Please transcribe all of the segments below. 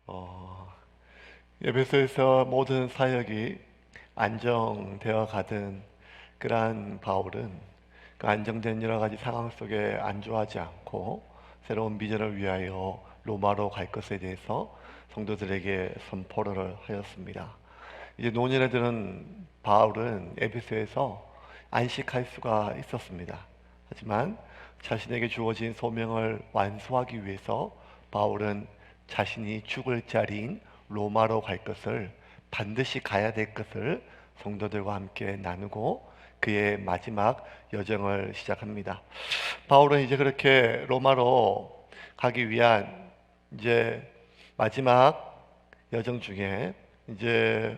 어, 에베소에서 모든 사역이 안정되어 가던 그러한 바울은 그 안정된 여러 가지 상황 속에 안주하지 않고 새로운 비전을 위하여 로마로 갈 것에 대해서 성도들에게 선포를 하였습니다. 이제 노년에 드는 바울은 에베소에서 안식할 수가 있었습니다. 하지만 자신에게 주어진 소명을 완수하기 위해서 바울은 자신이 죽을 자리인 로마로 갈 것을, 반드시 가야 될 것을 성도들과 함께 나누고 그의 마지막 여정을 시작합니다. 바울은 이제 그렇게 로마로 가기 위한 이제 마지막 여정 중에 이제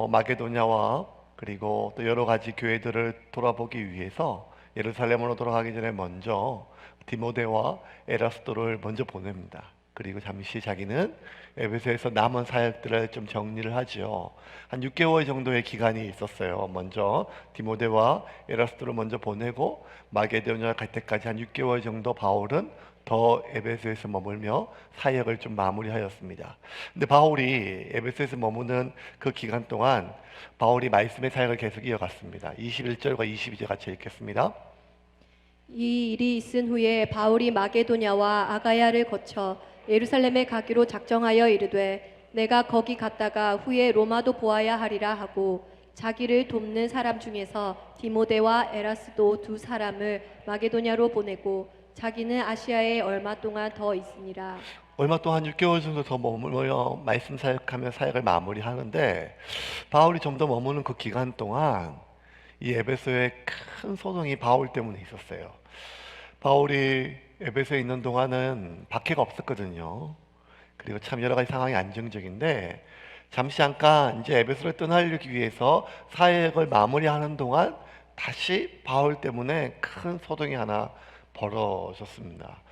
마게도냐와 그리고 또 여러 가지 교회들을 돌아보기 위해서 예루살렘으로 돌아가기 전에 먼저 디모데와 에라스도를 먼저 보냅니다. 그리고 잠시 자기는 에베소에서 남은 사역들을 좀 정리를 하죠. 한 6개월 정도의 기간이 있었어요. 먼저 디모데와 에라스도를 먼저 보내고 마게도냐 갈 때까지 한 6개월 정도 바울은 더 에베소에서 머물며 사역을 좀 마무리하였습니다. 근데 바울이 에베소에서 머무는 그 기간 동안 바울이 말씀의 사역을 계속 이어갔습니다. 21절과 22절 같이 읽겠습니다. 이 일이 있은 후에 바울이 마게도냐와 아가야를 거쳐 예루살렘에 가기로 작정하여 이르되 내가 거기 갔다가 후에 로마도 보아야 하리라 하고 자기를 돕는 사람 중에서 디모데와 에라스도 두 사람을 마게도냐로 보내고 자기는 아시아에 얼마 동안 더 있으니라. 얼마 동안 6개월 정도 더 머물며 말씀 사역하며 사역을 마무리하는데, 바울이 좀 더 머무는 그 기간 동안 이 에베소에 큰 소동이 바울 때문에 있었어요. 바울이 에베소에 있는 동안은 박해가 없었거든요. 그리고 참 여러 가지 상황이 안정적인데, 잠시 잠깐 이제 에베소를 떠나기 위해서 사역을 마무리하는 동안 다시 바울 때문에 큰 소동이 하나 벌어졌습니다.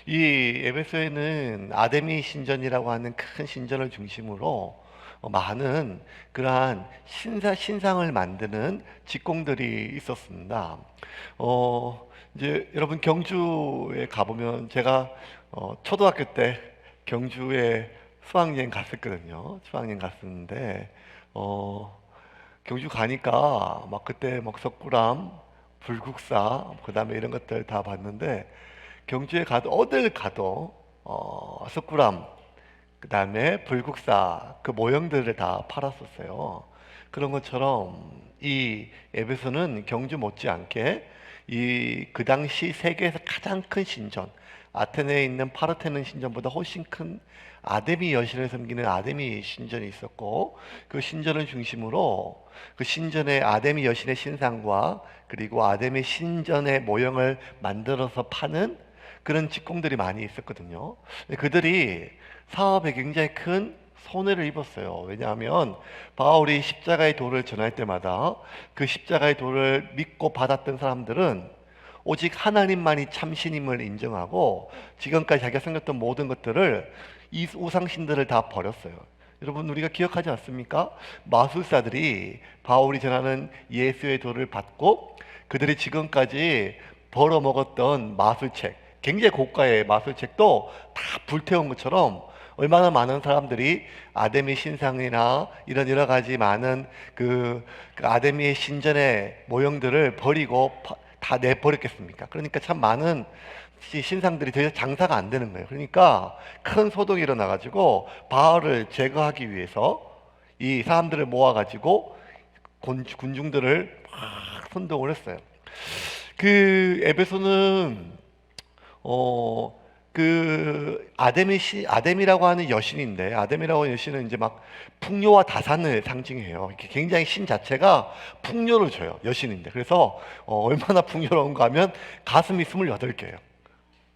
이 에베소에는 아데미 신전이라고 하는 큰 신전을 중심으로 많은 그러한 신상을 만드는 직공들이 있었습니다. 이제 여러분 경주에 가보면, 제가 초등학교 때 경주에 수학여행 갔었거든요. 수학여행 갔었는데 경주 가니까 막 그때 막 석굴암, 불국사, 그 다음에 이런 것들 다 봤는데, 경주에 가도 어딜 가도 석굴암, 그 다음에 불국사 그 모형들을 다 팔았었어요. 그런 것처럼 이 에베소는 경주 못지않게 그 당시 세계에서 가장 큰 신전, 아테네에 있는 파르테논 신전보다 훨씬 큰 아데미 여신을 섬기는 아데미 신전이 있었고, 그 신전을 중심으로 그 신전의 아데미 여신의 신상과 그리고 아데미 신전의 모형을 만들어서 파는 그런 직공들이 많이 있었거든요. 그들이 사업에 굉장히 큰 손해를 입었어요. 왜냐하면 바울이 십자가의 도를 전할 때마다 그 십자가의 도를 믿고 받았던 사람들은 오직 하나님만이 참신임을 인정하고 지금까지 자기가 생겼던 모든 것들을, 이 우상신들을 다 버렸어요. 여러분, 우리가 기억하지 않습니까? 마술사들이 바울이 전하는 예수의 도를 받고 그들이 지금까지 벌어먹었던 마술책, 굉장히 고가의 마술책도 다 불태운 것처럼 얼마나 많은 사람들이 아데미 신상이나 이런 여러 가지 많은 그 아데미의 신전의 모형들을 버리고 다 내버렸겠습니까? 그러니까 참 많은 신상들이 더 이상 장사가 안 되는 거예요. 그러니까 큰 소동이 일어나가지고 바울을 제거하기 위해서 이 사람들을 모아가지고 군중들을 막 선동을 했어요. 그 에베소는 아데미라고 하는 여신인데, 아데미라고 하는 여신은 이제 막 풍요와 다산을 상징해요. 이렇게 굉장히 신 자체가 풍요를 줘요. 여신인데. 그래서 얼마나 풍요로운가 하면 가슴이 28개예요.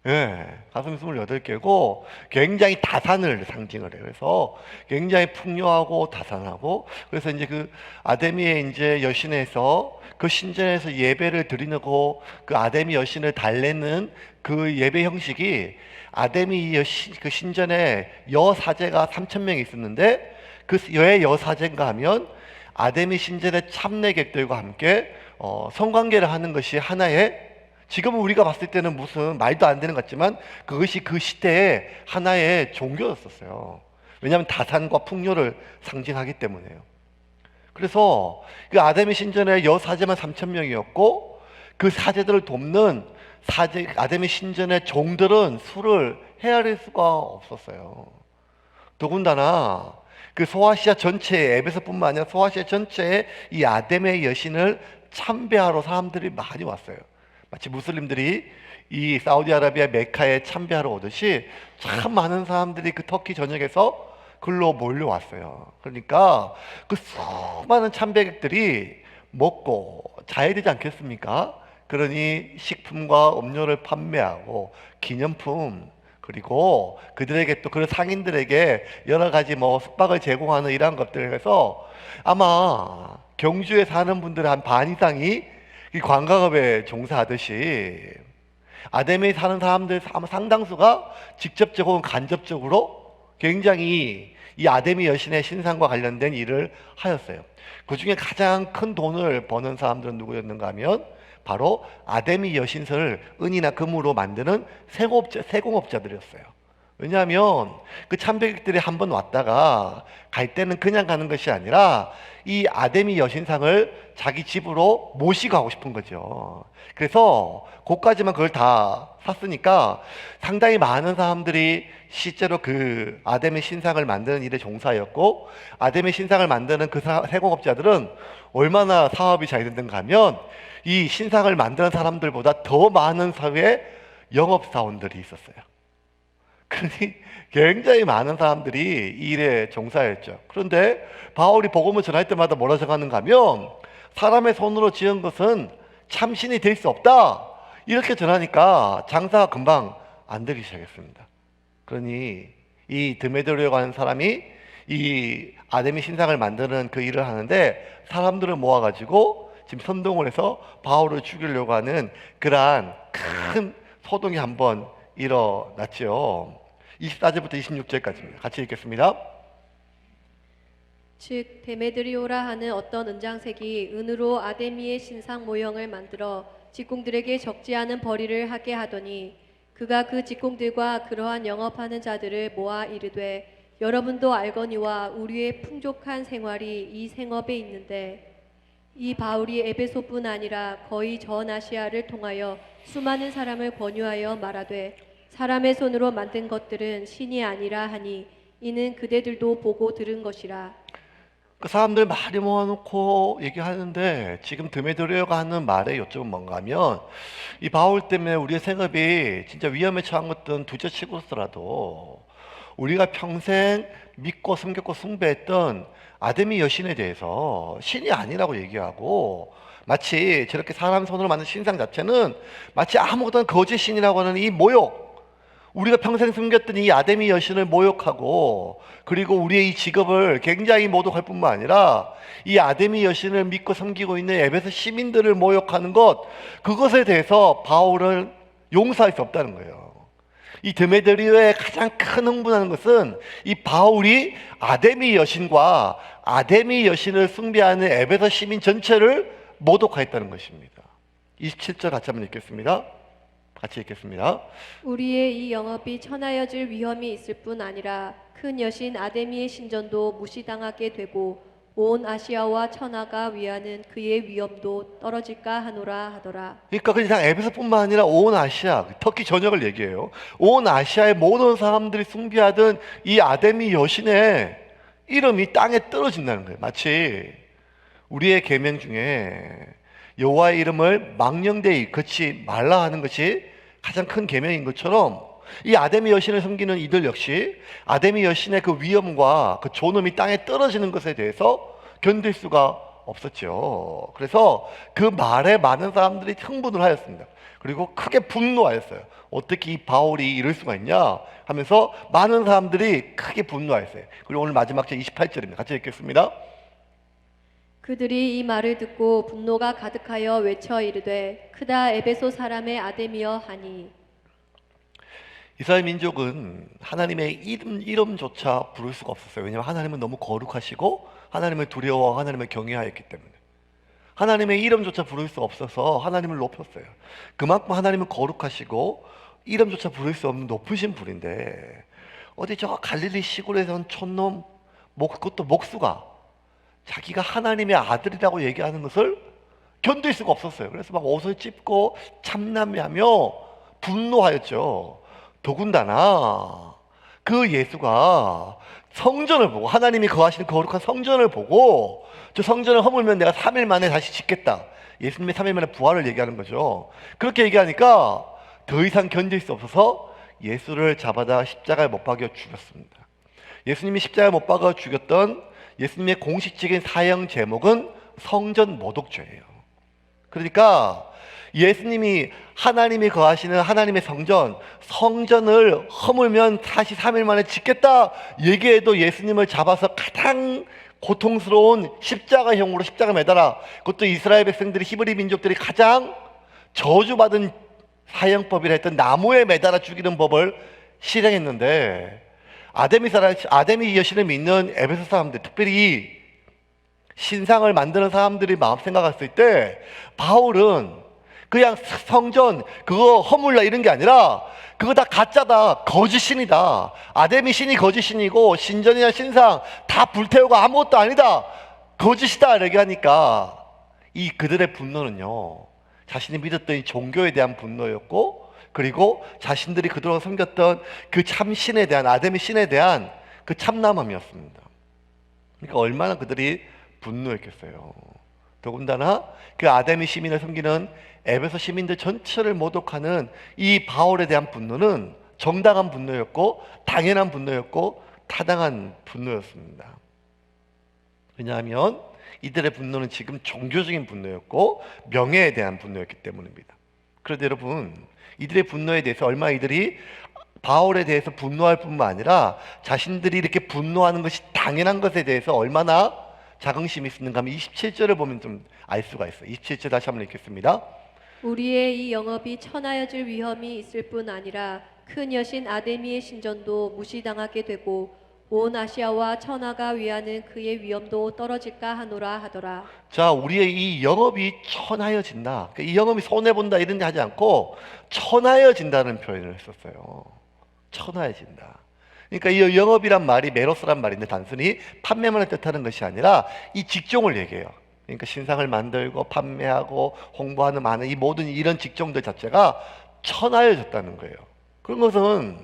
예, 가슴이 28개고 굉장히 다산을 상징을 해요. 그래서 굉장히 풍요하고 다산하고, 그래서 이제 그 아데미의 이제 여신에서 그 신전에서 예배를 드리고 그 아데미 여신을 달래는 그 예배 형식이, 아데미 여신 그 신전에 여사제가 3,000명이 있었는데, 그 여사제인가 하면 아데미 신전의 참례객들과 함께 성관계를 하는 것이 하나의, 지금은 우리가 봤을 때는 무슨 말도 안 되는 것 같지만 그것이 그 시대의 하나의 종교였었어요. 왜냐하면 다산과 풍요를 상징하기 때문에요. 그래서 그 아담의 신전에 여사제만 3,000명이었고 그 사제들을 돕는 아담의 신전의 종들은 수를 헤아릴 수가 없었어요. 더군다나 그 소아시아 전체에, 에베소뿐만 아니라 소아시아 전체에 이 아담의 여신을 참배하러 사람들이 많이 왔어요. 마치 무슬림들이 이 사우디아라비아 메카에 참배하러 오듯이 참 많은 사람들이 그 터키 전역에서 글로 몰려왔어요. 그러니까 그 수많은 참배객들이 먹고 자야 되지 않겠습니까? 그러니 식품과 음료를 판매하고 기념품, 그리고 그들에게 또 그런 상인들에게 여러 가지 뭐 숙박을 제공하는 이러한 것들을 해서 아마 경주에 사는 분들의 한 반 이상이 이 관광업에 종사하듯이 아담에 사는 사람들 아마 상당수가 직접적 혹은 간접적으로 굉장히 이 아담이 여신의 신상과 관련된 일을 하였어요. 그 중에 가장 큰 돈을 버는 사람들은 누구였는가 하면 바로 아담이 여신을 은이나 금으로 만드는 세공업자들이었어요. 왜냐하면 그 참배객들이 한번 왔다가 갈 때는 그냥 가는 것이 아니라 이 아담이 여신상을 자기 집으로 모시고 가고 싶은 거죠. 그래서 고까지만 그걸 다 샀으니까 상당히 많은 사람들이 실제로 그 아담의 신상을 만드는 일에 종사였고, 아담의 신상을 만드는 그 세공업자들은 얼마나 사업이 잘 됐는가 하면 이 신상을 만드는 사람들보다 더 많은 사회에 영업사원들이 있었어요. 그러니 굉장히 많은 사람들이 이 일에 종사했죠. 그런데 바울이 복음을 전할 때마다 뭐라 적었는가 하면 사람의 손으로 지은 것은 참신이 될 수 없다, 이렇게 전하니까 장사가 금방 안 되기 시작했습니다. 그러니 이 드메드리오라고 하는 사람이 이 아담의 신상을 만드는 그 일을 하는데 사람들을 모아가지고 지금 선동을 해서 바울을 죽이려고 하는 그러한 큰 소동이 한번 일어났죠. 24절부터 26절까지입니다. 같이 읽겠습니다. 즉 데메드리오라 하는 어떤 은장색이 은으로 아데미의 신상 모형을 만들어 직공들에게 적지 않은 벌이를 하게 하더니 그가 그 직공들과 그러한 영업하는 자들을 모아 이르되 여러분도 알거니와 우리의 풍족한 생활이 이 생업에 있는데 이 바울이 에베소뿐 아니라 거의 전 아시아를 통하여 수많은 사람을 권유하여 말하되 사람의 손으로 만든 것들은 신이 아니라 하니 이는 그대들도 보고 들은 것이라. 그 사람들 많이 모아놓고 얘기하는데 지금 드메드리오가 하는 말의 요점은 뭔가 하면 이 바울 때문에 우리의 생업이 진짜 위험에 처한 것들은 둘째치고서라도 우리가 평생 믿고 섬겼고 숭배했던 아데미 여신에 대해서 신이 아니라고 얘기하고, 마치 저렇게 사람 손으로 만든 신상 자체는 마치 아무것도 거짓 신이라고 하는 이 모욕, 우리가 평생 숨겼던 이 아데미 여신을 모욕하고, 그리고 우리의 이 직업을 굉장히 모독할 뿐만 아니라 이 아데미 여신을 믿고 섬기고 있는 에베소 시민들을 모욕하는 것, 그것에 대해서 바울은 용서할 수 없다는 거예요. 이 드메드리오의 가장 큰 흥분하는 것은 이 바울이 아데미 여신과 아데미 여신을 숭배하는 에베소 시민 전체를 모독하였다는 것입니다. 27절 같이 한번 읽겠습니다. 같이 읽겠습니다. 우리의 이 영업이 천하여질 위험이 있을 뿐 아니라 큰 여신 아데미의 신전도 무시당하게 되고 온 아시아와 천하가 위하는 그의 위엄도 떨어질까 하노라 하더라. 그러니까 그냥 에베소뿐만 아니라 온 아시아, 터키 전역을 얘기해요. 온 아시아의 모든 사람들이 숭배하던 이 아데미 여신의 이름이 땅에 떨어진다는 거예요. 마치 우리의 계명 중에 여호와의 이름을 망령되이 그치 말라 하는 것이 가장 큰 계명인 것처럼 이 아데미 여신을 섬기는 이들 역시 아데미 여신의 그 위엄과 그 존엄이 땅에 떨어지는 것에 대해서 견딜 수가 없었죠. 그래서 그 말에 많은 사람들이 흥분을 하였습니다. 그리고 크게 분노하였어요. 어떻게 이 바울이 이럴 수가 있냐 하면서 많은 사람들이 크게 분노하였어요. 그리고 오늘 마지막 절 28절입니다. 같이 읽겠습니다. 그들이 이 말을 듣고 분노가 가득하여 외쳐 이르되 크다 에베소 사람의 아데미여 하니. 이스라엘 민족은 하나님의 이름조차 부를 수가 없었어요. 왜냐하면 하나님은 너무 거룩하시고 하나님을 두려워하고 하나님을 경외하였기 때문에 하나님의 이름조차 부를 수 없어서 하나님을 높였어요. 그만큼 하나님은 거룩하시고 이름조차 부를 수 없는 높으신 분인데 어디 저 갈릴리 시골에서 온 촌놈, 그것도 목수가 자기가 하나님의 아들이라고 얘기하는 것을 견딜 수가 없었어요. 그래서 막 옷을 찢고 참남해하며 분노하였죠. 더군다나 그 예수가 성전을 보고, 하나님이 거하시는 거룩한 성전을 보고, 저 성전을 허물면 내가 3일 만에 다시 짓겠다, 예수님의 3일 만에 부활을 얘기하는 거죠. 그렇게 얘기하니까 더 이상 견딜 수 없어서 예수를 잡아다 십자가에 못 박여 죽였습니다. 예수님이 십자가에 못 박아 죽였던 예수님의 공식적인 사형 제목은 성전 모독죄예요. 그러니까 예수님이 하나님이 거하시는 하나님의 성전을 허물면 다시 3일 만에 짓겠다 얘기해도 예수님을 잡아서 가장 고통스러운 십자가형으로 십자가 매달아, 그것도 이스라엘 백성들이, 히브리 민족들이 가장 저주받은 사형법이라 했던 나무에 매달아 죽이는 법을 실행했는데, 아데미 여신을 믿는 에베소 사람들, 특별히 신상을 만드는 사람들이 마음 생각했을 때 바울은 그냥 성전 그거 허물라 이런 게 아니라 그거 다 가짜다, 거짓신이다, 아데미 신이 거짓신이고 신전이나 신상 다 불태우고 아무것도 아니다, 거짓이다 이렇게 하니까 이 그들의 분노는요, 자신이 믿었던 이 종교에 대한 분노였고, 그리고 자신들이 그동안 섬겼던 그 참신에 대한, 아데미 신에 대한 그 참남함이었습니다. 그러니까 얼마나 그들이 분노했겠어요. 더군다나 그 아데미 시민을 섬기는 에베소 시민들 전체를 모독하는 이 바울에 대한 분노는 정당한 분노였고, 당연한 분노였고, 타당한 분노였습니다. 왜냐하면 이들의 분노는 지금 종교적인 분노였고 명예에 대한 분노였기 때문입니다. 그런데 여러분, 이들의 분노에 대해서 얼마나 이들이 바울에 대해서 분노할 뿐만 아니라 자신들이 이렇게 분노하는 것이 당연한 것에 대해서 얼마나 자긍심이 있었는가 하면 27절을 보면 좀 알 수가 있어요. 27절 다시 한번 읽겠습니다. 우리의 이 영업이 천하여질 위험이 있을 뿐 아니라 큰 여신 아데미의 신전도 무시당하게 되고 온 아시아와 천하가 위하는 그의 위엄도 떨어질까 하노라 하더라. 자, 우리의 이 영업이 천하여진다. 그러니까 이 영업이 손해본다 이런 데 하지 않고 천하여진다는 표현을 했었어요. 천하여진다. 그러니까 이 영업이란 말이 메로스란 말인데 단순히 판매만을 뜻하는 것이 아니라 이 직종을 얘기해요. 그러니까 신상을 만들고 판매하고 홍보하는 많은 이 모든 이런 직종들 자체가 천하여졌다는 거예요. 그런 것은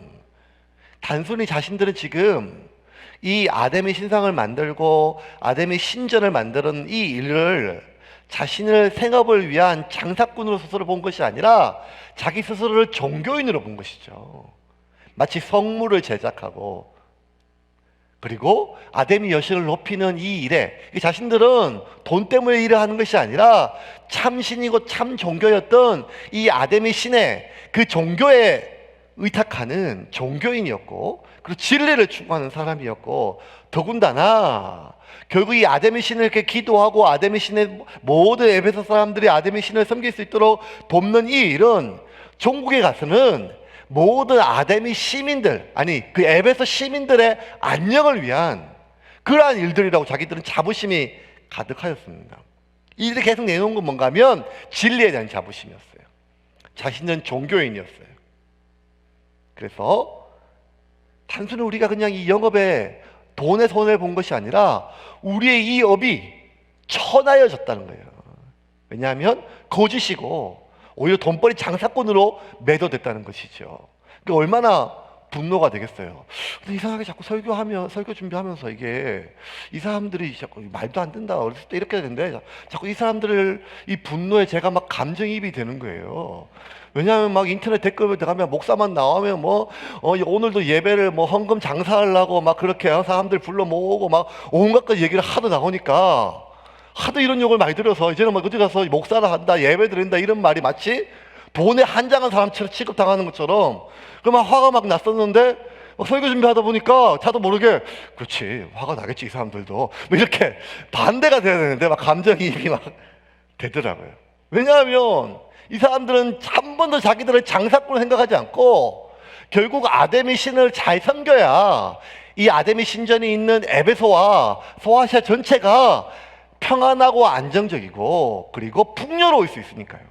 단순히 자신들은 지금 이 아데미 신상을 만들고 아데미 신전을 만드는 이 일을 자신의 생업을 위한 장사꾼으로 스스로 본 것이 아니라 자기 스스로를 종교인으로 본 것이죠. 마치 성물을 제작하고 그리고 아데미 여신을 높이는 이 일에 자신들은 돈 때문에 일을 하는 것이 아니라 참신이고 참 종교였던 이 아데미 신의 그 종교에 의탁하는 종교인이었고, 그리고 진리를 추구하는 사람이었고, 더군다나 결국 이 아데미 신을 이렇게 기도하고 아데미 신의 모든 에베소 사람들이 아데미 신을 섬길 수 있도록 돕는 이 일은 종국에 가서는 모든 아데미 시민들, 아니 그 에베소 시민들의 안녕을 위한 그러한 일들이라고 자기들은 자부심이 가득하였습니다. 이 일을 계속 내놓은 건 뭔가 하면 진리에 대한 자부심이었어요. 자신은 종교인이었어요. 그래서 단순히 우리가 그냥 이 영업에 돈의 손해를 본 것이 아니라 우리의 이 업이 천하여졌다는 거예요. 왜냐하면 거짓이고 오히려 돈벌이 장사꾼으로 매도됐다는 것이죠. 그러니까 얼마나 분노가 되겠어요. 근데 이상하게 자꾸 설교 준비하면서 이게 이 사람들이 자꾸 말도 안 된다, 어렸을 때 이렇게 되는데 자꾸 이 사람들을 이 분노에 제가 막 감정이입이 되는 거예요. 왜냐하면 막 인터넷 댓글에 들어가면 목사만 나오면 오늘도 예배를 헌금 장사하려고 막 그렇게 사람들 불러 모으고 막 온갖 것 얘기를 하도 나오니까 하도 이런 욕을 많이 들어서 이제는 막 어디 가서 목사를 한다, 예배 드린다 이런 말이 마치 돈에 한장한 사람처럼 취급당하는 것처럼 그만 화가 막 났었는데 설교 준비하다 보니까 자도 모르게 그렇지 화가 나겠지 이 사람들도 뭐 이렇게 반대가 돼야 되는데 막 감정이입이 막 되더라고요. 왜냐하면 이 사람들은 한 번도 자기들을 장사꾼을 생각하지 않고 결국 아데미 신을 잘 섬겨야 이 아데미 신전이 있는 에베소와 소아시아 전체가 평안하고 안정적이고 그리고 풍요로울 수 있으니까요.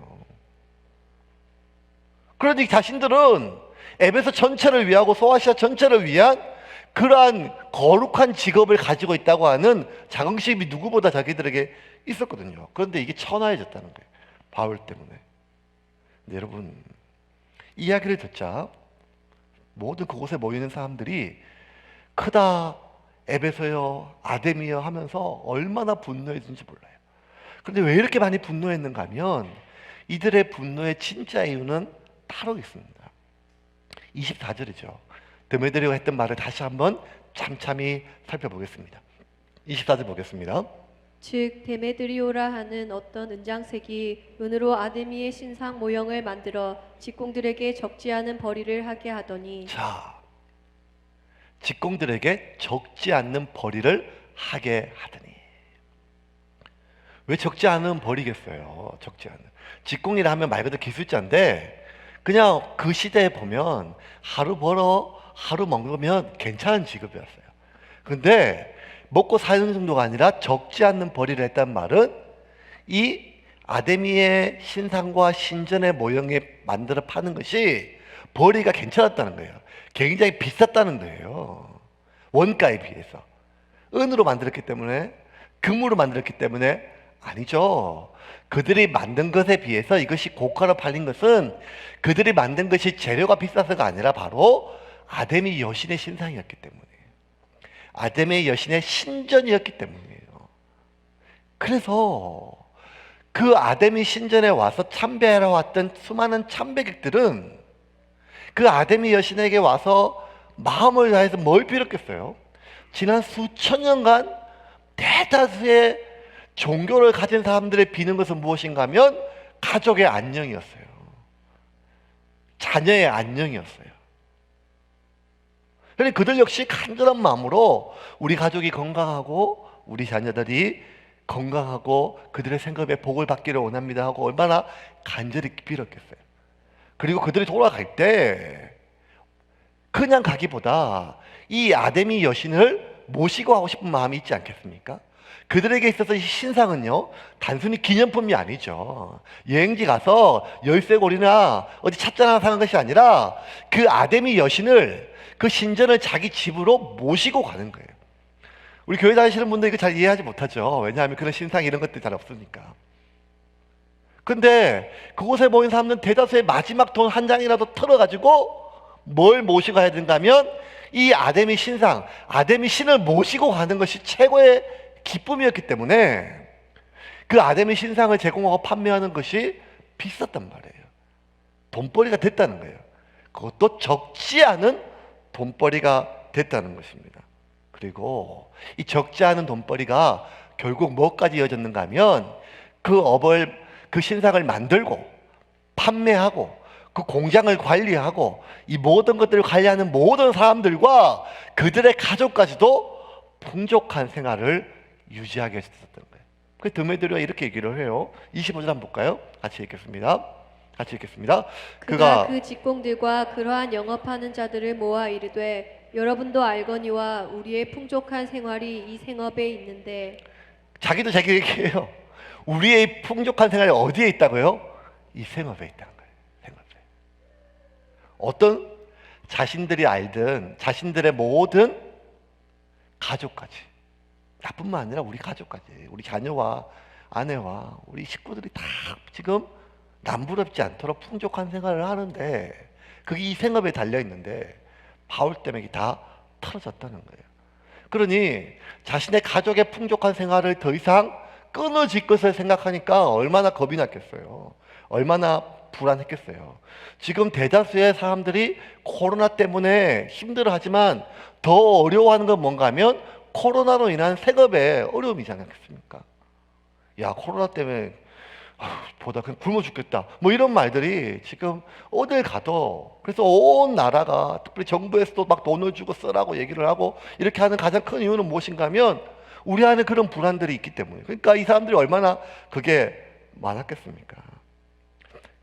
그러니 자신들은 에베소 전체를 위하고 소아시아 전체를 위한 그러한 거룩한 직업을 가지고 있다고 하는 자긍심이 누구보다 자기들에게 있었거든요. 그런데 이게 천하해졌다는 거예요. 바울 때문에. 근데 여러분, 이야기를 듣자 모든 그곳에 모이는 사람들이 크다 에베소여 아데미여 하면서 얼마나 분노했는지 몰라요. 그런데 왜 이렇게 많이 분노했는가 하면 이들의 분노의 진짜 이유는 따로 있습니다. 24절이죠. 데메드리오가 했던 말을 다시 한번 참참히 살펴보겠습니다. 24절 보겠습니다. 즉 데메드리오라 하는 어떤 은장색이 은으로 아데미의 신상 모형을 만들어 직공들에게 적지 않은 벌이를 하게 하더니 자, 직공들에게 적지 않는 벌이를 하게 하더니. 왜 적지 않은 벌이겠어요? 적지 않은. 직공이라 하면 말 그대로 기술자인데 그냥 그 시대에 보면 하루 벌어 하루 먹으면 괜찮은 직업이었어요. 근데 먹고 사는 정도가 아니라 적지 않는 벌이를 했다는 말은 이 아데미의 신상과 신전의 모형에 만들어 파는 것이 벌이가 괜찮았다는 거예요. 굉장히 비쌌다는 거예요. 원가에 비해서. 은으로 만들었기 때문에, 금으로 만들었기 때문에 아니죠. 그들이 만든 것에 비해서 이것이 고가로 팔린 것은 그들이 만든 것이 재료가 비싸서가 아니라 바로 아데미 여신의 신상이었기 때문에, 아데미 여신의 신전이었기 때문이에요. 그래서 그 아데미 신전에 와서 참배하러 왔던 수많은 참배객들은 그 아데미 여신에게 와서 마음을 다해서 뭘 빌었겠어요? 지난 수천 년간 대다수의 종교를 가진 사람들의 비는 것은 무엇인가 하면 가족의 안녕이었어요. 자녀의 안녕이었어요. 그러니까 그들 역시 간절한 마음으로 우리 가족이 건강하고 우리 자녀들이 건강하고 그들의 생업에 복을 받기를 원합니다 하고 얼마나 간절히 빌었겠어요. 그리고 그들이 돌아갈 때 그냥 가기보다 이 아데미 여신을 모시고 하고 싶은 마음이 있지 않겠습니까? 그들에게 있어서 이 신상은요 단순히 기념품이 아니죠. 여행지 가서 열쇠고리나 어디 찻잔 사는 것이 아니라 그 아데미 여신을, 그 신전을 자기 집으로 모시고 가는 거예요. 우리 교회 다니시는 분들 이거 잘 이해하지 못하죠. 왜냐하면 그런 신상 이런 것들이 잘 없으니까. 근데 그곳에 모인 사람들은 대다수의 마지막 돈 한 장이라도 털어가지고 뭘 모시고 가야 되는가 하면 이 아데미 신상, 아데미 신을 모시고 가는 것이 최고의 기쁨이었기 때문에 그 아데미 신상을 제공하고 판매하는 것이 비쌌단 말이에요. 돈벌이가 됐다는 거예요. 그것도 적지 않은 돈벌이가 됐다는 것입니다. 그리고 이 적지 않은 돈벌이가 결국 뭐까지 이어졌는가 하면 그 신상을 만들고 판매하고 그 공장을 관리하고 이 모든 것들을 관리하는 모든 사람들과 그들의 가족까지도 풍족한 생활을 유지하게 했었던 거예요. 그 드메드리오가 이렇게 얘기를 해요. 25절 한번 볼까요? 같이 읽겠습니다. 같이 읽겠습니다. 그가 그 직공들과 그러한 영업하는 자들을 모아 이르되 여러분도 알거니와 우리의 풍족한 생활이 이 생업에 있는데. 자기도 자기 얘기해요. 우리의 풍족한 생활이 어디에 있다고요? 이 생업에 있다는 거예요. 생업에. 어떤 자신들이 알든 자신들의 모든 가족까지, 나뿐만 아니라 우리 가족까지, 우리 자녀와 아내와 우리 식구들이 다 지금 남부럽지 않도록 풍족한 생활을 하는데 그게 이 생업에 달려있는데 바울 때문에 이게 다 털어졌다는 거예요. 그러니 자신의 가족의 풍족한 생활을 더 이상 끊어질 것을 생각하니까 얼마나 겁이 났겠어요. 얼마나 불안했겠어요. 지금 대다수의 사람들이 코로나 때문에 힘들어하지만 더 어려워하는 건 뭔가 하면 코로나로 인한 생업의 어려움이지 않겠습니까? 야, 코로나 때문에 보다 그냥 굶어 죽겠다 뭐 이런 말들이 지금 어딜 가도, 그래서 온 나라가 특별히 정부에서도 막 돈을 주고 쓰라고 얘기를 하고 이렇게 하는 가장 큰 이유는 무엇인가 하면 우리 안에 그런 불안들이 있기 때문에. 그러니까 이 사람들이 얼마나 그게 많았겠습니까?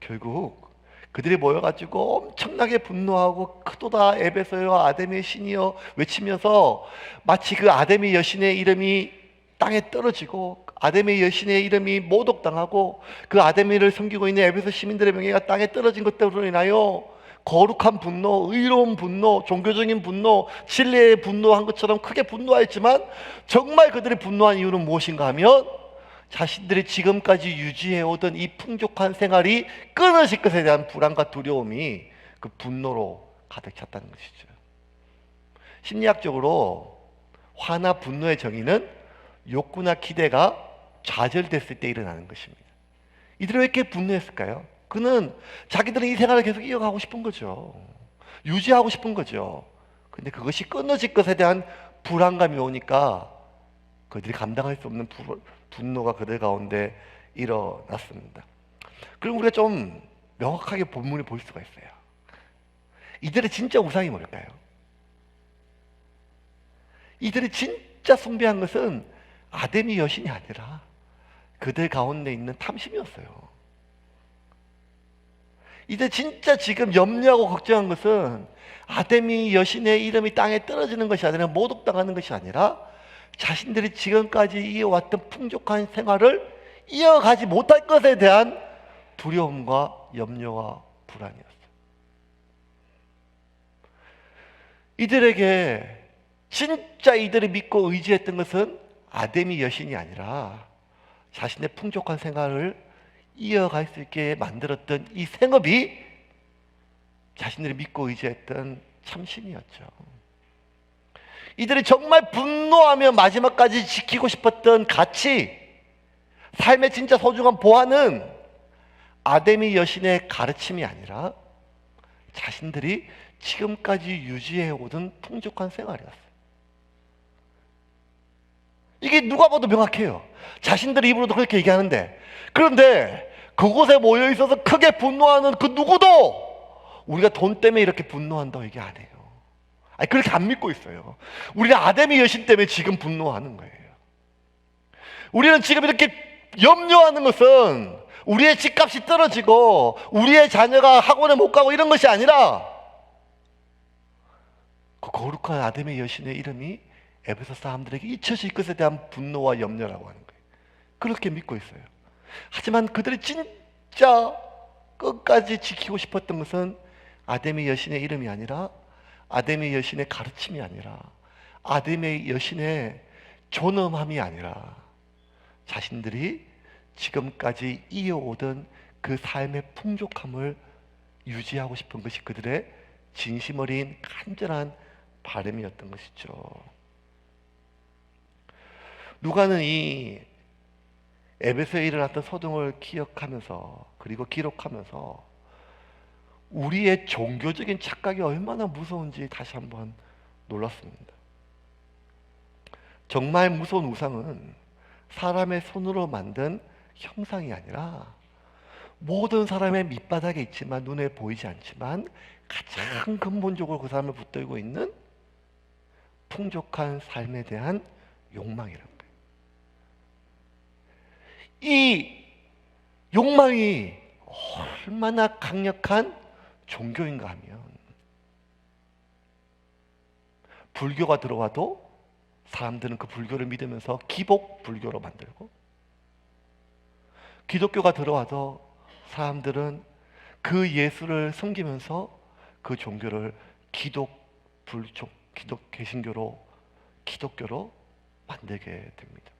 결국 그들이 모여가지고 엄청나게 분노하고 크도다 에베소여 아데미 신이여 외치면서 마치 그 아데미 여신의 이름이 땅에 떨어지고 아데미 여신의 이름이 모독당하고 그 아데미를 섬기고 있는 에베소 시민들의 명예가 땅에 떨어진 것들로 인하여 거룩한 분노, 의로운 분노, 종교적인 분노, 진리의 분노한 것처럼 크게 분노하였지만 정말 그들이 분노한 이유는 무엇인가 하면 자신들이 지금까지 유지해오던 이 풍족한 생활이 끊어질 것에 대한 불안과 두려움이 그 분노로 가득 찼다는 것이죠. 심리학적으로 화나 분노의 정의는 욕구나 기대가 좌절됐을 때 일어나는 것입니다. 이들이 왜 이렇게 분노했을까요? 그는 자기들은 이 생활을 계속 이어가고 싶은 거죠. 유지하고 싶은 거죠. 근데 그것이 끊어질 것에 대한 불안감이 오니까 그들이 감당할 수 없는 분노가 그들 가운데 일어났습니다. 그럼 우리가 좀 명확하게 본문을 볼 수가 있어요. 이들의 진짜 우상이 뭘까요? 이들이 진짜 숭배한 것은 아데미 여신이 아니라 그들 가운데 있는 탐심이었어요. 이제 진짜 지금 염려하고 걱정한 것은 아데미 여신의 이름이 땅에 떨어지는 것이 아니라 모독당하는 것이 아니라 자신들이 지금까지 이어왔던 풍족한 생활을 이어가지 못할 것에 대한 두려움과 염려와 불안이었어요. 이들에게 진짜 이들이 믿고 의지했던 것은 아데미 여신이 아니라 자신의 풍족한 생활을 이어갈 수 있게 만들었던 이 생업이 자신들이 믿고 의지했던 참신이었죠. 이들이 정말 분노하며 마지막까지 지키고 싶었던 가치, 삶의 진짜 소중한 보안은 아데미 여신의 가르침이 아니라 자신들이 지금까지 유지해오던 풍족한 생활이었어요. 이게 누가 봐도 명확해요. 자신들 입으로도 그렇게 얘기하는데, 그런데 그곳에 모여 있어서 크게 분노하는 그 누구도 우리가 돈 때문에 이렇게 분노한다고 얘기 안 해요. 아니, 그렇게 안 믿고 있어요. 우리는 아데미 여신 때문에 지금 분노하는 거예요. 우리는 지금 이렇게 염려하는 것은 우리의 집값이 떨어지고 우리의 자녀가 학원에 못 가고 이런 것이 아니라 그 거룩한 아데미 여신의 이름이 에베소 사람들에게 잊혀질 것에 대한 분노와 염려라고 하는 거예요. 그렇게 믿고 있어요. 하지만 그들이 진짜 끝까지 지키고 싶었던 것은 아데미 여신의 이름이 아니라 아데미 여신의 가르침이 아니라 아데미 여신의 존엄함이 아니라 자신들이 지금까지 이어오던 그 삶의 풍족함을 유지하고 싶은 것이 그들의 진심 어린 간절한 바람이었던 것이죠. 누가는 이 에베소에 일어났던 소동을 기억하면서 그리고 기록하면서 우리의 종교적인 착각이 얼마나 무서운지 다시 한번 놀랐습니다. 정말 무서운 우상은 사람의 손으로 만든 형상이 아니라 모든 사람의 밑바닥에 있지만 눈에 보이지 않지만 가장 근본적으로 그 사람을 붙들고 있는 풍족한 삶에 대한 욕망이라는 거예요. 이 욕망이 얼마나 강력한 종교인가 하면 불교가 들어와도 사람들은 그 불교를 믿으면서 기복 불교로 만들고, 기독교가 들어와도 사람들은 그 예수를 섬기면서 그 종교를 개신교로 기독교로 만들게 됩니다.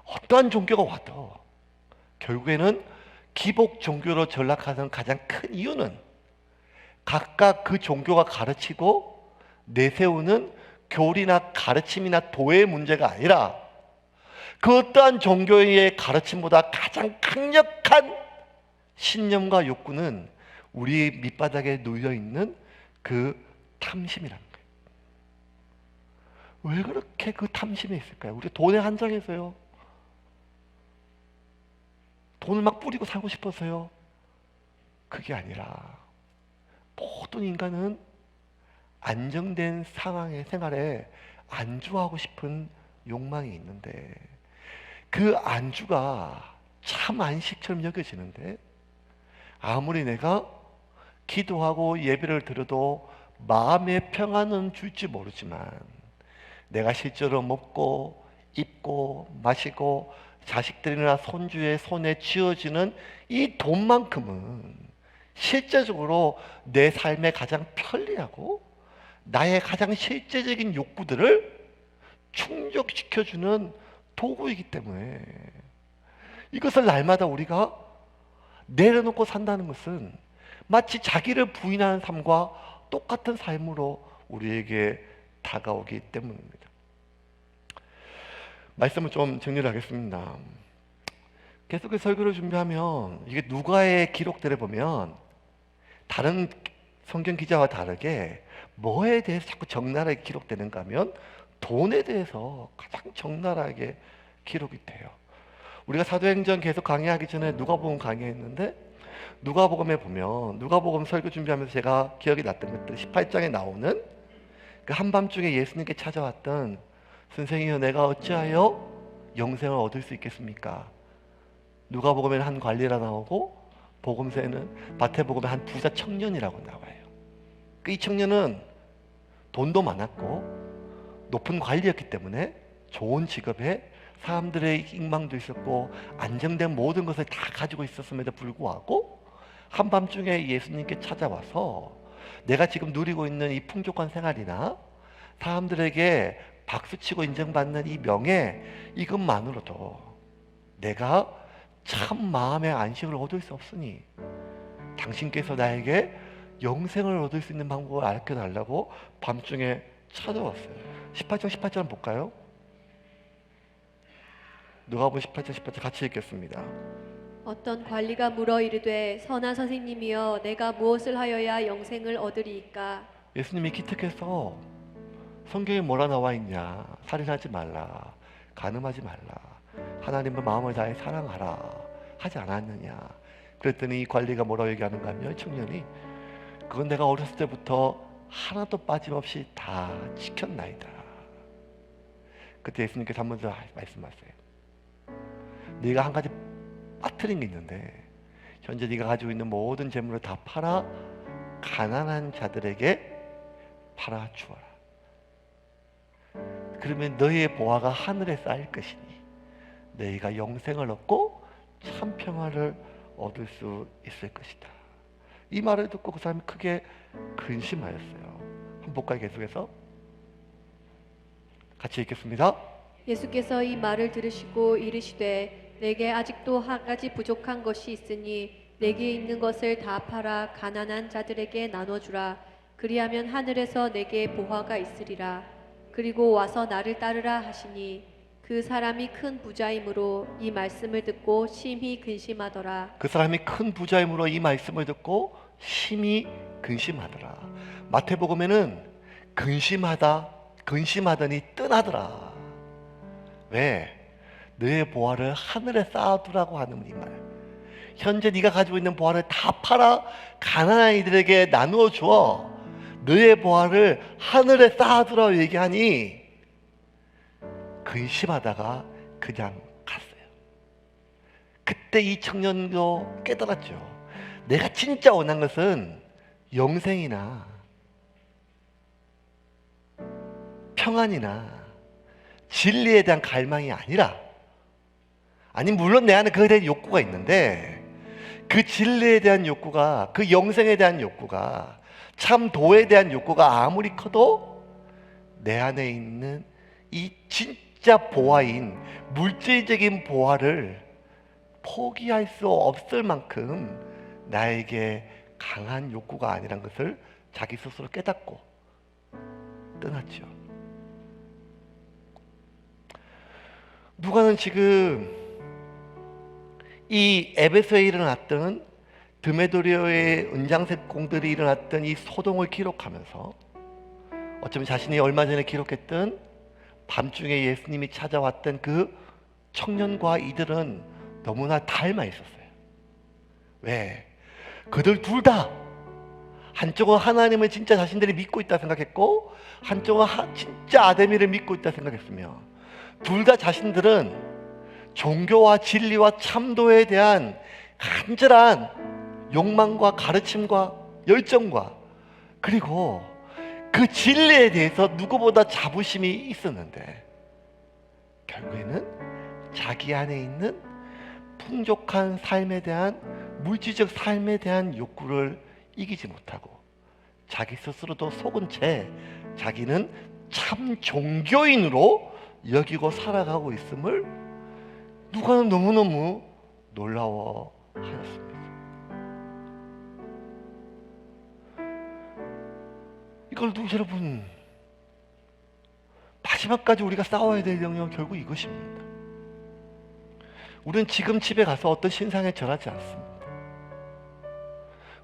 어떠한 종교가 와도 결국에는 기복 종교로 전락하는 가장 큰 이유는 각각 그 종교가 가르치고 내세우는 교리나 가르침이나 도의 문제가 아니라 그 어떠한 종교의 가르침보다 가장 강력한 신념과 욕구는 우리 밑바닥에 놓여있는 그 탐심이라는 거예요. 왜 그렇게 그 탐심이 있을까요? 우리 돈에 한정해서요. 돈을 막 뿌리고 살고 싶어서요. 그게 아니라 모든 인간은 안정된 상황의 생활에 안주하고 싶은 욕망이 있는데 그 안주가 참 안식처럼 여겨지는데 아무리 내가 기도하고 예배를 드려도 마음의 평안은 줄지 모르지만 내가 실제로 먹고 입고 마시고 자식들이나 손주의 손에 쥐어지는 이 돈만큼은 실제적으로 내 삶에 가장 편리하고 나의 가장 실제적인 욕구들을 충족시켜주는 도구이기 때문에 이것을 날마다 우리가 내려놓고 산다는 것은 마치 자기를 부인하는 삶과 똑같은 삶으로 우리에게 다가오기 때문입니다. 말씀을 좀 정리를 하겠습니다. 계속해서 설교를 준비하면 이게 누가의 기록들을 보면 다른 성경 기자와 다르게 뭐에 대해서 자꾸 적나라하게 기록되는가 하면 돈에 대해서 가장 적나라하게 기록이 돼요. 우리가 사도행전 계속 강의하기 전에 누가복음 강의했는데 누가복음에 보면 누가복음 설교 준비하면서 제가 기억이 났던 것들 18장에 나오는 그 한밤중에 예수님께 찾아왔던 선생님이여 내가 어찌하여 영생을 얻을 수 있겠습니까? 누가복음에는 한 관리라 나오고 복음서에는 마태복음에 한 부자 청년이라고 나와요. 이 청년은 돈도 많았고 높은 관리였기 때문에 좋은 직업에 사람들의 익망도 있었고 안정된 모든 것을 다 가지고 있었음에도 불구하고 한밤중에 예수님께 찾아와서 내가 지금 누리고 있는 이 풍족한 생활이나 사람들에게 박수치고 인정받는 이 명예 이것만으로도 내가 참 마음의 안식을 얻을 수 없으니 당신께서 나에게 영생을 얻을 수 있는 방법을 알려달라고 밤중에 찾아왔어요. 18장 18절 볼까요? 누가복음 18장 18절 같이 읽겠습니다. 어떤 관리가 물어 이르되 선한 선생님이여 내가 무엇을 하여야 영생을 얻으리이까? 예수님이 기특해서 성경에 뭐라 나와 있냐? 살인하지 말라, 간음하지 말라, 하나님을 마음을 다해 사랑하라 하지 않았느냐? 그랬더니 이 관리가 뭐라고 얘기하는가 하면 청년이 그건 내가 어렸을 때부터 하나도 빠짐없이 다 지켰나이다. 그때 예수님께서 한 번 더 말씀하세요. 네가 한 가지 빠뜨린 게 있는데 현재 네가 가지고 있는 모든 재물을 다 팔아 가난한 자들에게 팔아 주어라. 그러면 너희의 보화가 하늘에 쌓일 것이니 너희가 영생을 얻고 참 평화를 얻을 수 있을 것이다. 이 말을 듣고 그 사람이 크게 근심하였어요. 한번 볼까요? 계속해서 같이 읽겠습니다. 예수께서 이 말을 들으시고 이르시되 내게 아직도 한 가지 부족한 것이 있으니 내게 있는 것을 다 팔아 가난한 자들에게 나눠주라. 그리하면 하늘에서 내게 보화가 있으리라. 그리고 와서 나를 따르라 하시니 그 사람이 큰 부자이므로 이 말씀을 듣고 심히 근심하더라. 그 사람이 큰 부자이므로 이 말씀을 듣고 심히 근심하더라. 마태복음에는 근심하더니 뜨나더라. 왜? 너의 보화를 하늘에 쌓아두라고 하는 이 말. 현재 네가 가지고 있는 보화를 다 팔아 가난한 이들에게 나누어 주어 너의 보화를 하늘에 쌓아두라고 얘기하니 근심하다가 그냥 갔어요. 그때 이 청년도 깨달았죠. 내가 진짜 원한 것은 영생이나 평안이나 진리에 대한 갈망이 아니라, 아니 물론 내 안에 그에 대한 욕구가 있는데 그 진리에 대한 욕구가, 그 영생에 대한 욕구가, 참 도에 대한 욕구가 아무리 커도 내 안에 있는 이 진짜 보화인 물질적인 보화를 포기할 수 없을 만큼 나에게 강한 욕구가 아니란 것을 자기 스스로 깨닫고 떠났죠. 누가는 지금 이 에베소에 일어났던 드메도리오의 은장색공들이 일어났던 이 소동을 기록하면서 어쩌면 자신이 얼마 전에 기록했던 밤중에 예수님이 찾아왔던 그 청년과 이들은 너무나 닮아 있었어요. 왜? 그들 둘 다 한쪽은 하나님을 진짜 자신들이 믿고 있다 생각했고 한쪽은 진짜 아데미를 믿고 있다 생각했으며 둘 다 자신들은 종교와 진리와 참도에 대한 간절한 욕망과 가르침과 열정과 그리고 그 진리에 대해서 누구보다 자부심이 있었는데 결국에는 자기 안에 있는 풍족한 삶에 대한 물질적 삶에 대한 욕구를 이기지 못하고 자기 스스로도 속은 채 자기는 참 종교인으로 여기고 살아가고 있음을 누가는 너무너무 놀라워하였습니다. 이걸 여러분, 마지막까지 우리가 싸워야 될 영역은 결국 이것입니다. 우리는 지금 집에 가서 어떤 신상에 절하지 않습니다.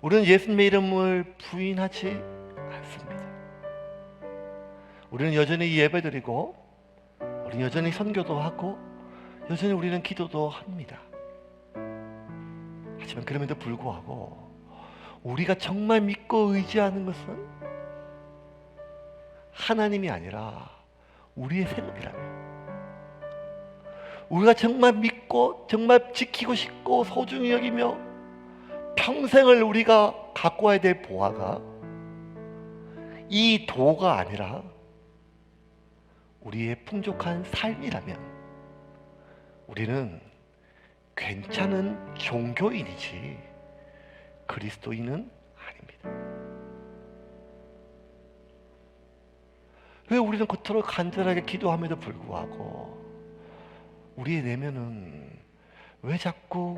우리는 예수님의 이름을 부인하지 않습니다. 우리는 여전히 예배드리고, 우리는 여전히 선교도 하고, 여전히 우리는 기도도 합니다. 하지만 그럼에도 불구하고 우리가 정말 믿고 의지하는 것은 하나님이 아니라 우리의 생업이라면, 우리가 정말 믿고 정말 지키고 싶고 소중히 여기며 평생을 우리가 갖고 와야 될 보화가 이 도가 아니라 우리의 풍족한 삶이라면 우리는 괜찮은 종교인이지 그리스도인은 아닙니다. 왜 우리는 겉으로 간절하게 기도함에도 불구하고 우리의 내면은 왜 자꾸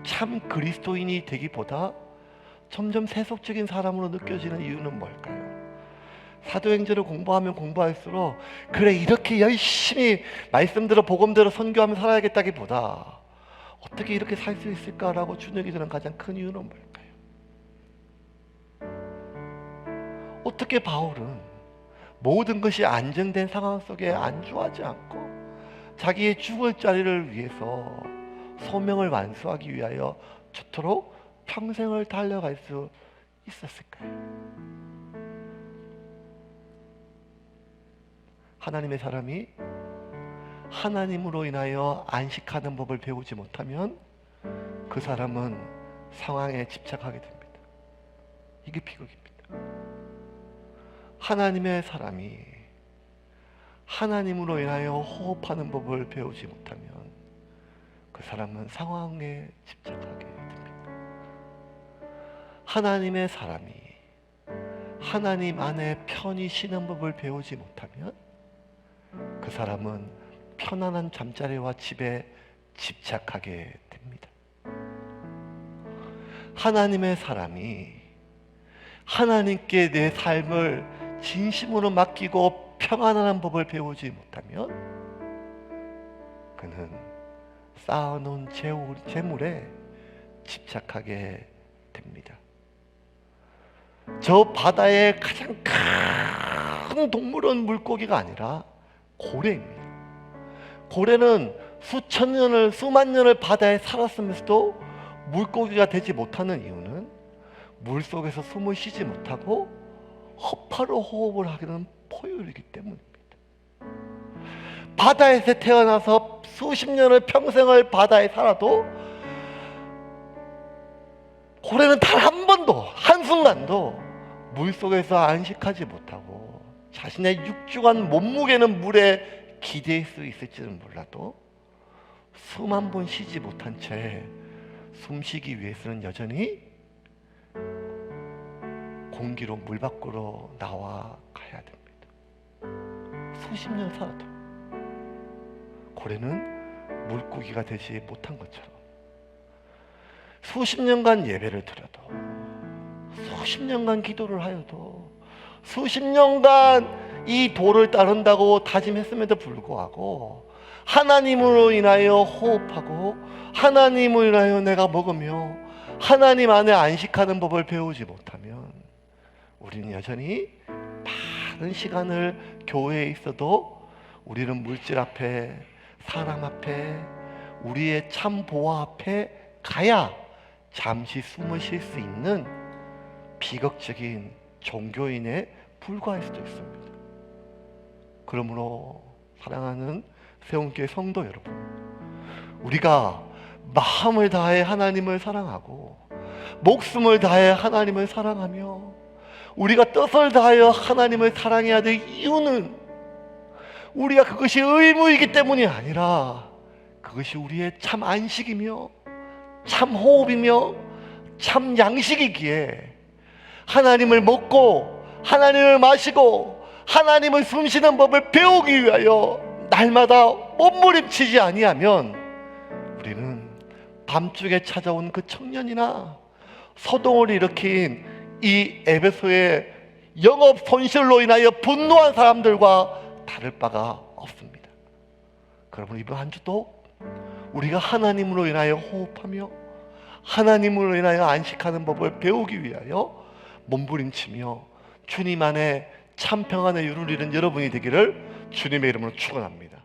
참 그리스도인이 되기보다 점점 세속적인 사람으로 느껴지는 이유는 뭘까요? 사도행전을 공부하면 공부할수록 그래 이렇게 열심히 말씀대로 복음대로 선교하며 살아야겠다기보다 어떻게 이렇게 살 수 있을까라고 주눅이 드는 가장 큰 이유는 뭘까요? 어떻게 바울은 모든 것이 안정된 상황 속에 안주하지 않고 자기의 죽을 자리를 위해서 소명을 완수하기 위하여 저토록 평생을 달려갈 수 있었을까요? 하나님의 사람이 하나님으로 인하여 안식하는 법을 배우지 못하면 그 사람은 상황에 집착하게 됩니다. 이게 비극입니다. 하나님의 사람이 하나님으로 인하여 호흡하는 법을 배우지 못하면 그 사람은 상황에 집착하게 됩니다. 하나님의 사람이 하나님 안에 편히 쉬는 법을 배우지 못하면 그 사람은 편안한 잠자리와 집에 집착하게 됩니다. 하나님의 사람이 하나님께 내 삶을 진심으로 맡기고 평안한 법을 배우지 못하면 그는 쌓아놓은 재물에 집착하게 됩니다. 저 바다의 가장 큰 동물은 물고기가 아니라 고래입니다. 고래는 수천 년을, 수만 년을 바다에 살았으면서도 물고기가 되지 못하는 이유는 물속에서 숨을 쉬지 못하고 허파로 호흡을 하기는 포유류이기 때문입니다. 바다에서 태어나서 수십 년을 평생을 바다에 살아도 고래는 단 한 번도, 한순간도 물속에서 안식하지 못하고 자신의 육중한 몸무게는 물에 기대일 수 있을지는 몰라도 수만 번 쉬지 못한 채 숨쉬기 위해서는 여전히 공기로 물 밖으로 나와 가야 됩니다. 수십 년 살아도 고래는 물고기가 되지 못한 것처럼 수십 년간 예배를 드려도 수십 년간 기도를 하여도 수십 년간 이 도를 따른다고 다짐했음에도 불구하고 하나님으로 인하여 호흡하고 하나님으로 인하여 내가 먹으며 하나님 안에 안식하는 법을 배우지 못하면 우리는 여전히 많은 시간을 교회에 있어도 우리는 물질 앞에, 사람 앞에, 우리의 참 보화 앞에 가야 잠시 숨을 쉴 수 있는 비극적인 종교인에 불과할 수도 있습니다. 그러므로 사랑하는 세운교회 성도 여러분, 우리가 마음을 다해 하나님을 사랑하고 목숨을 다해 하나님을 사랑하며 우리가 뜻을 다하여 하나님을 사랑해야 될 이유는 우리가 그것이 의무이기 때문이 아니라 그것이 우리의 참 안식이며 참 호흡이며 참 양식이기에 하나님을 먹고 하나님을 마시고 하나님을 숨쉬는 법을 배우기 위하여 날마다 몸부림치지 아니하면 우리는 밤중에 찾아온 그 청년이나 소동을 일으킨 이 에베소의 영업 손실로 인하여 분노한 사람들과 다를 바가 없습니다. 그러면 이번 한 주도 우리가 하나님으로 인하여 호흡하며 하나님으로 인하여 안식하는 법을 배우기 위하여 몸부림치며 주님 안에 참 평안의 유를 이룬 여러분이 되기를 주님의 이름으로 축원합니다.